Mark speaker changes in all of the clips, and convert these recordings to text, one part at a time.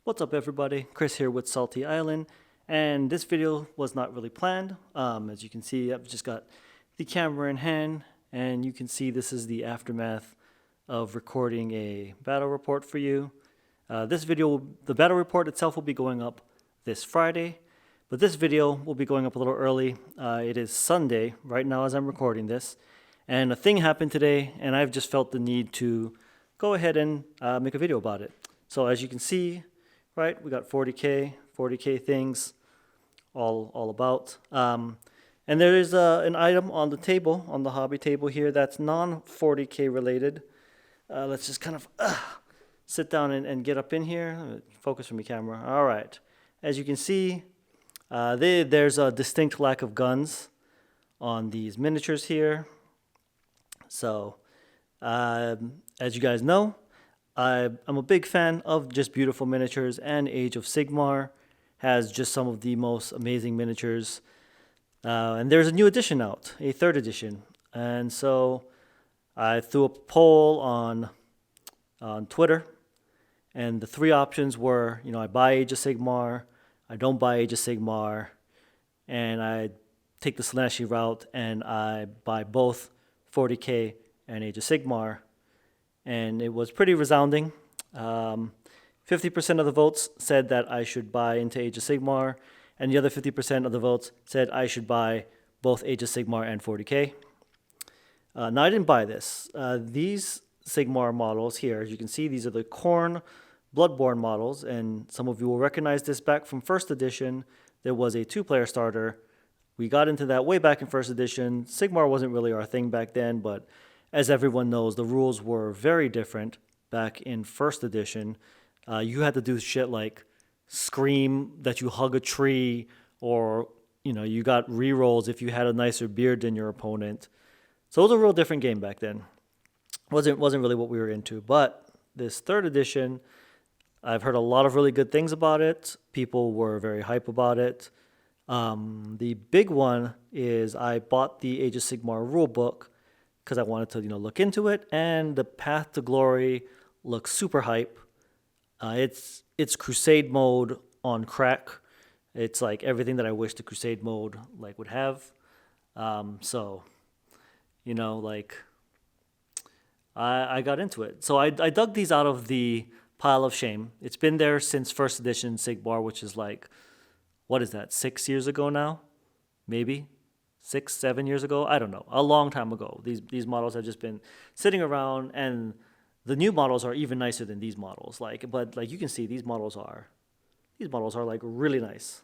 Speaker 1: What's up everybody, Chris here with Salty Island, and this video was not really planned. As you can see, I've just got the camera in hand, and you can see this is the aftermath of recording a battle report for you. This video, the battle report itself will be going up this Friday, but this video will be going up a little early. It is Sunday right now as I'm recording this, and a thing happened today, and I've just felt the need to go ahead and make a video about it. So as you can see, right, we got 40K things all about. And there is an item on the table, on the hobby table here, that's non-40K related. Let's just kind of sit down and get up in here. Focus from your camera. All right. As you can see, there's a distinct lack of guns on these miniatures here. So, as you guys know, I'm a big fan of just beautiful miniatures, and Age of Sigmar has just some of the most amazing miniatures. And there's a new edition out, a third edition. And so I threw a poll on Twitter, and the three options were, I buy Age of Sigmar, I don't buy Age of Sigmar, and I take the Slaashi route and I buy both 40K and Age of Sigmar. And it was pretty resounding. 50% of the votes said that I should buy into Age of Sigmar, and the other 50% of the votes said I should buy both Age of Sigmar and 40K. Now, I didn't buy this. These Sigmar models here, as you can see, these are the Khorne Bloodborne models, and some of you will recognize this back from first edition. There was a two-player starter. We got into that way back in first edition. Sigmar wasn't really our thing back then, but as everyone knows, the rules were very different back in first edition. You had to do shit like scream that you hug a tree, or you got rerolls if you had a nicer beard than your opponent. So it was a real different game back then. Wasn't really what we were into. But this third edition, I've heard a lot of really good things about it. People were very hype about it. The big one is I bought the Age of Sigmar rulebook because I wanted to, look into it, and the Path to Glory looks super hype. It's Crusade mode on crack. It's like everything that I wish the Crusade mode would have. So, I got into it. So I dug these out of the pile of shame. It's been there since first edition Sigmar, which is 6 years ago now, maybe. 6-7 years ago, I don't know, a long time ago. These models have just been sitting around, and the new models are even nicer than these models. But you can see, these models are really nice.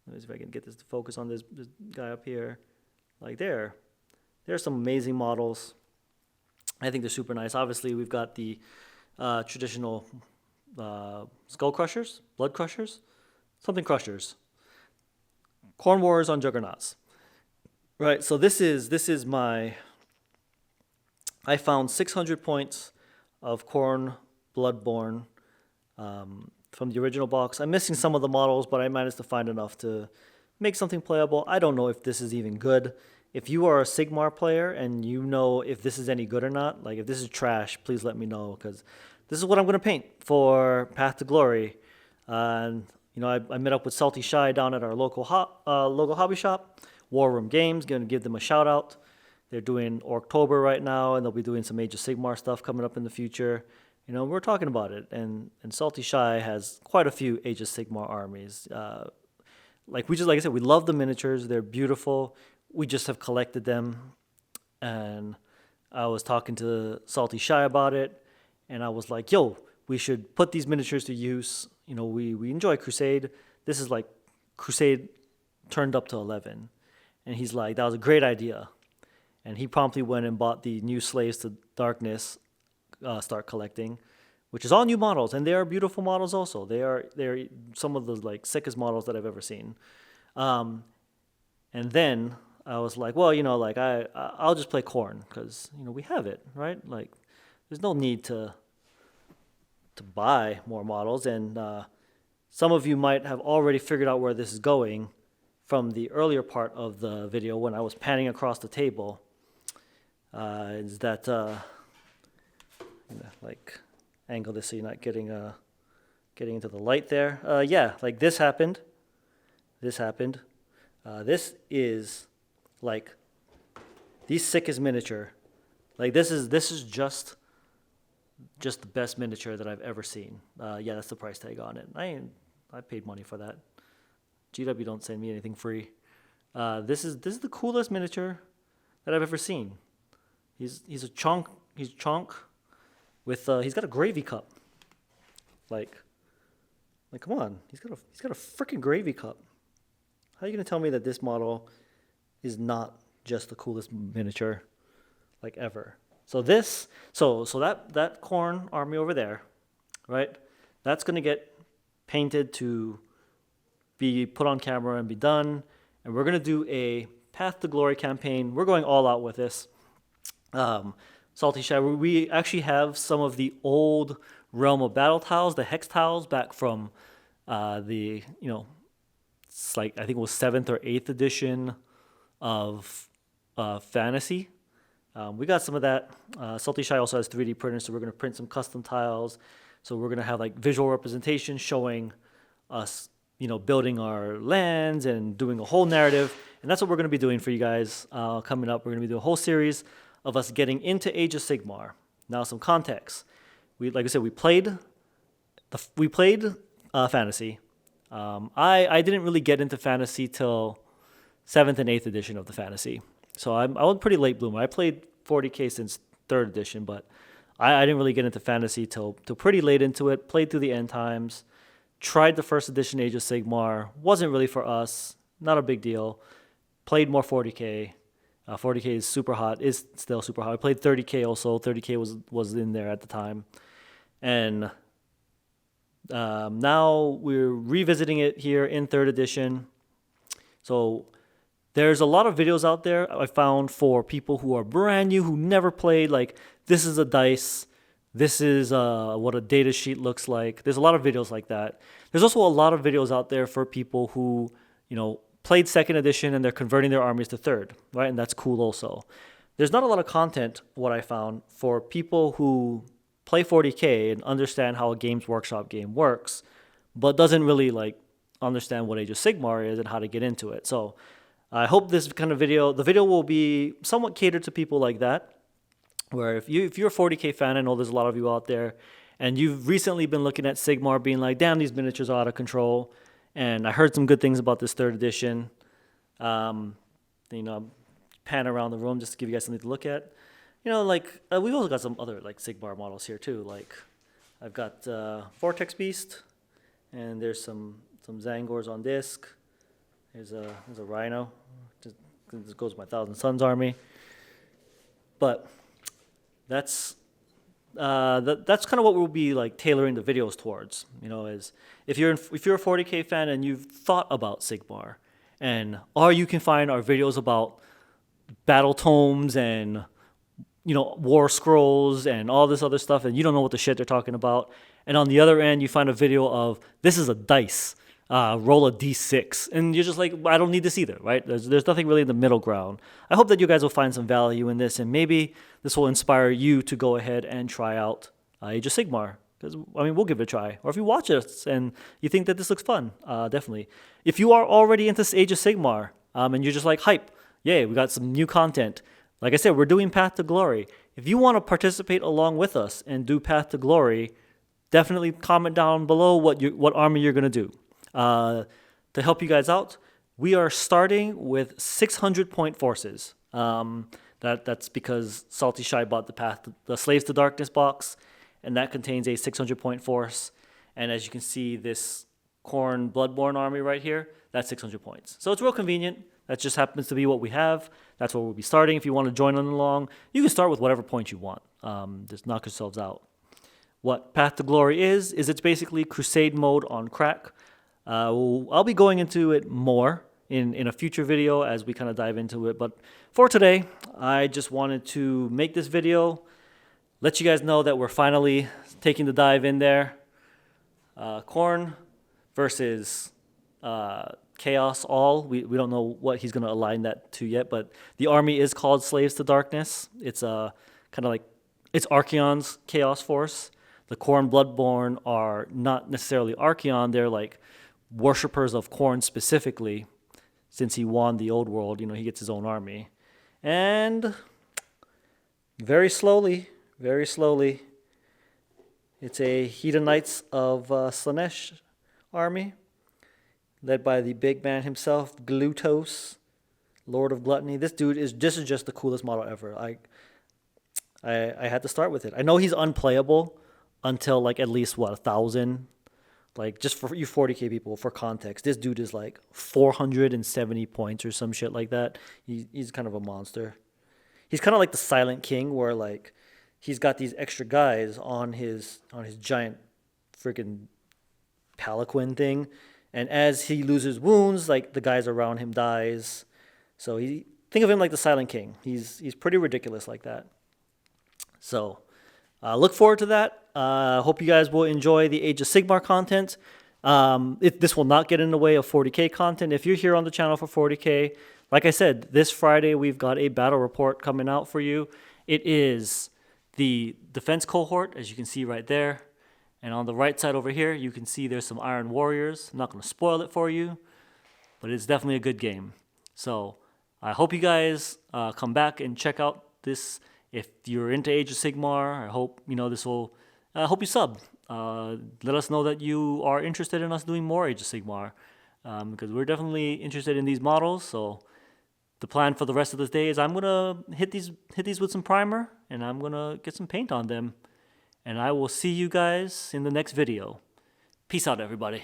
Speaker 1: Let me see if I can get this to focus on this guy up here. There's some amazing models. I think they're super nice. Obviously, we've got the traditional skull crushers, blood crushers, something crushers, Khorne Warriors on juggernauts. Right, so this is my, I found 600 points of Khorne Bloodborne from the original box. I'm missing some of the models, but I managed to find enough to make something playable. I don't know if this is even good. If you are a Sigmar player and you know if this is any good or not, if this is trash, please let me know, because this is what I'm going to paint for Path to Glory. And, I met up with Salty Shy down at our local hobby shop. War Room Games, going to give them a shout out. They're doing October right now, and they'll be doing some Age of Sigmar stuff coming up in the future. We're talking about it, and Salty Shy has quite a few Age of Sigmar armies. Like I said, we love the miniatures. They're beautiful. We just have collected them, and I was talking to Salty Shy about it, and I was like, yo, we should put these miniatures to use. We enjoy Crusade. This is like Crusade turned up to 11. And he's like, that was a great idea. And he promptly went and bought the new Slaves to Darkness start collecting, which is all new models. And they are beautiful models also. They're some of the sickest models that I've ever seen. And then I was like, well, I'll just play Khorne because, we have it, right? There's no need to buy more models. And some of you might have already figured out where this is going from the earlier part of the video when I was panning across the table, is that, angle this so you're not getting getting into the light there. Yeah, like this happened. This happened. This is like the sickest miniature. Like this is just the best miniature that I've ever seen. Yeah, that's the price tag on it. I paid money for that. GW don't send me anything free. This is the coolest miniature that I've ever seen. He's a chonk. He's chonk with he's got a gravy cup. Like come on, he's got a freaking gravy cup. How are you gonna tell me that this model is not just the coolest miniature like ever? So this, so that Khorne army over there, right? That's gonna get painted to be put on camera and be done. And we're gonna do a Path to Glory campaign. We're going all out with this. Salty Shy, we actually have some of the old Realm of Battle tiles, the hex tiles back from the, it's like, I think it was 7th or 8th edition of Fantasy. We got some of that. Salty Shy also has 3D printers, so we're going to print some custom tiles. So we're going to have like visual representation showing us, building our lands and doing a whole narrative. And that's what we're going to be doing for you guys coming up. We're going to be doing a whole series of us getting into Age of Sigmar. Now, some context. Like I said, we played Fantasy. I didn't really get into Fantasy till 7th and 8th edition of the Fantasy. So I was pretty late bloomer. I played 40K since 3rd edition, but I didn't really get into Fantasy till pretty late into it. Played through the end times. Tried the 1st edition Age of Sigmar. Wasn't really for us. Not a big deal. Played more 40K. 40K is super hot. Is still super hot. I played 30K also. 30K was in there at the time. And now we're revisiting it here in 3rd edition. So there's a lot of videos out there I found for people who are brand new, who never played. Like, this is a dice. This is what a data sheet looks like. There's a lot of videos like that. There's also a lot of videos out there for people who, played 2nd edition and they're converting their armies to 3rd, right? And that's cool also. There's not a lot of content, what I found, for people who play 40K and understand how a Games Workshop game works, but doesn't really understand what Age of Sigmar is and how to get into it. So I hope this kind of video, the video will be somewhat catered to people like that, where if you're a 40K fan, I know there's a lot of you out there, and you've recently been looking at Sigmar being like, damn, these miniatures are out of control. And I heard some good things about this 3rd edition. Pan around the room just to give you guys something to look at. We've also got some other Sigmar models here too. Like I've got Vortex Beast, and there's some Zangors on disc. There's a Rhino. This goes with my Thousand Suns army. But that's kind of what we'll be tailoring the videos towards. Is if you're a 40K fan and you've thought about Sigmar, and all you can find are videos about battle tomes and war scrolls and all this other stuff, and you don't know what the shit they're talking about. And on the other end, you find a video of this is a dice, roll a d6, and you're just like, I don't need this either, right? There's nothing really in the middle ground. I hope that you guys will find some value in this, and maybe this will inspire you to go ahead and try out Age of Sigmar. Because we'll give it a try. Or if you watch us and you think that this looks fun, definitely. If you are already into Age of Sigmar and you're just like, hype, yay, we got some new content. Like I said, we're doing Path to Glory. If you want to participate along with us and do Path to Glory, definitely comment down below what army you're going to do. To help you guys out, we are starting with 600-point forces. That's because Salty Shy bought the Slaves to Darkness box, and that contains a 600-point force. And as you can see, this Khorne Bloodborne army right here, that's 600 points. So it's real convenient. That just happens to be what we have. That's where we'll be starting. If you want to join along, you can start with whatever point you want. Just knock yourselves out. What Path to Glory is it's basically Crusade mode on crack. I'll be going into it more in a future video as we kind of dive into it. But for today, I just wanted to make this video, let you guys know that we're finally taking the dive in there. Khorne versus Chaos All. We don't know what he's going to align that to yet, but the army is called Slaves to Darkness. It's kind of like, it's Archaon's Chaos Force. the Khorne Bloodborne are not necessarily Archaon, they're like worshippers of Khorne specifically. Since he won the old world, you know, he gets his own army. And very slowly, it's a Hedonites of Slaanesh army, led by the big man himself, Glutos, Lord of Gluttony. This is just the coolest model ever. I had to start with it. I know he's unplayable until like at least 1,000. Like, just for you 40k people, for context, this dude is like 470 points or some shit like that. He's kind of a monster. He's kind of like the Silent King, where like he's got these extra guys on his giant freaking palanquin thing, and as he loses wounds, like the guys around him dies. So think of him like the Silent King. He's pretty ridiculous like that. So look forward to that. Hope you guys will enjoy the Age of Sigmar content. This will not get in the way of 40k content. If you're here on the channel for 40k, like I said, this Friday we've got a battle report coming out for you. It is the defense cohort, as you can see right there. And on the right side over here, you can see there's some Iron Warriors. I'm not going to spoil it for you, but it's definitely a good game. So I hope you guys come back and check out this. If you're into Age of Sigmar, I hope this will. I hope you sub. Let us know that you are interested in us doing more Age of Sigmar, because we're definitely interested in these models. So the plan for the rest of this day is I'm gonna hit these with some primer, and I'm gonna get some paint on them. And I will see you guys in the next video. Peace out, everybody.